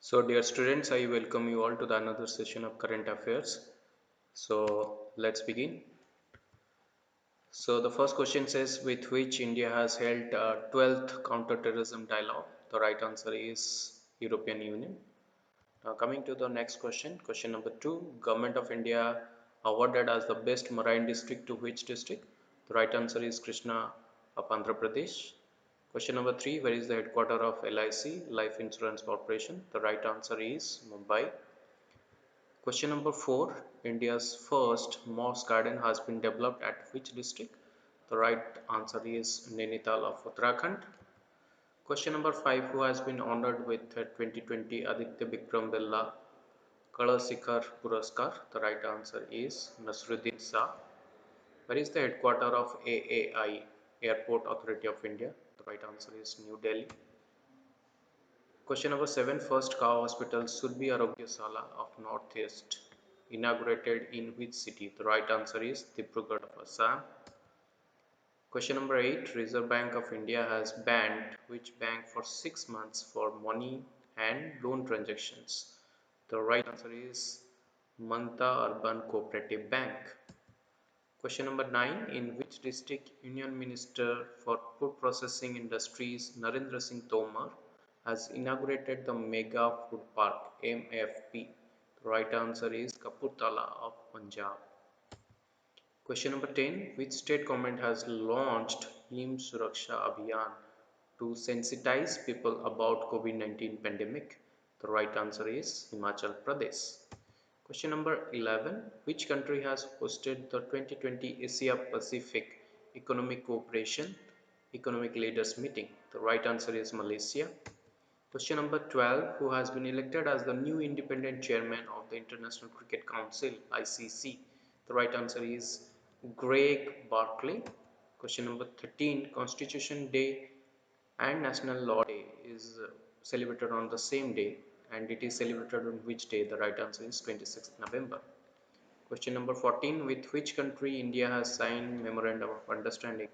So, dear students, I welcome you all to the another session of current affairs. So, let's begin. So, the first question says, with which India has held 12th counter-terrorism dialogue? The right answer is European Union. Now, coming to the next question, question number 2, Government of India awarded as the best marine district to which district? The right answer is Krishna of Andhra Pradesh. Question number 3, where is the headquarter of LIC, Life Insurance Corporation? The right answer is Mumbai. Question number 4, India's first moss garden has been developed at which district? The right answer is Nainital of Uttarakhand. Question number 5, who has been honored with 2020 Aditya Bikram Bella Kalasikhar Puraskar? The right answer is Nasruddin Shah. Where is the headquarter of AAI, Airport Authority of India? The right answer is New Delhi. Question number 7, first cow hospital Surbi Arogya Sala of Northeast inaugurated in which city? The right answer is Dibrugarh of Assam. Question number 8, Reserve Bank of India has banned which bank for 6 months for money and loan transactions? The right answer is Manta Urban Cooperative Bank. Question number 9, in which district Union Minister for Food Processing Industries Narendra Singh Tomar has inaugurated the Mega Food Park MFP? The right answer is Kapurthala of Punjab. Question number 10, which state government has launched Him Suraksha Abhiyan to sensitize people about COVID-19 pandemic? The right answer is Himachal Pradesh. Question number 11, which country has hosted the 2020 Asia Pacific Economic Cooperation Economic Leaders Meeting? The right answer is Malaysia. Question number 12, who has been elected as the new independent chairman of the International Cricket Council ICC? The right answer is Greg Barkley. Question number 13, Constitution Day and National Law Day is celebrated on the same day, and it is celebrated on which day? The right answer is 26th November. Question number 14, with which country India has signed Memorandum of Understanding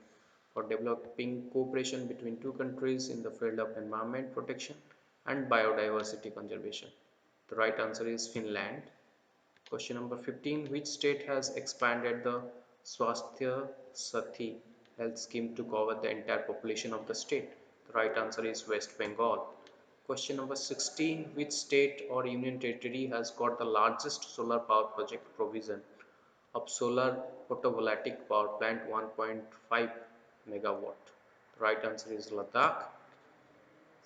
for developing cooperation between two countries in the field of environment protection and biodiversity conservation? The right answer is Finland. Question number 15, which state has expanded the Swasthya Sathi health scheme to cover the entire population of the state? The right answer is West Bengal. Question number 16, which state or union territory has got the largest solar power project provision of solar photovoltaic power plant 1.5 megawatt? The right answer is Ladakh.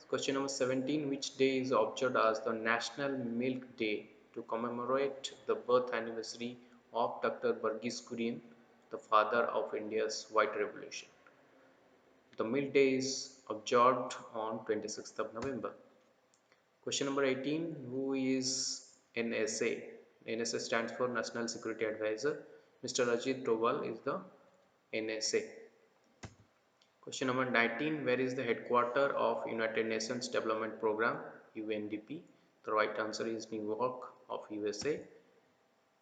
Question number 17, which day is observed as the National Milk Day to commemorate the birth anniversary of Dr. Verghese Kurian, the father of India's White Revolution? The Milk Day is observed on 26th of November. Question number 18, who is NSA? NSA stands for National Security Advisor. Mr. Ajit Doval is the NSA. Question number 19, where is the headquarter of United Nations Development Programme UNDP? The right answer is New York of USA.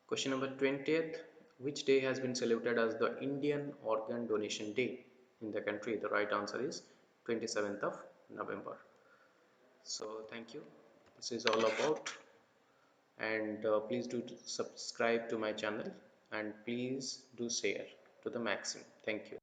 Question number 20th, which day has been celebrated as the Indian Organ Donation Day in the country? The right answer is 27th of November. So thank you. This is all about, and please do subscribe to my channel, and please do share to the maximum. Thank you.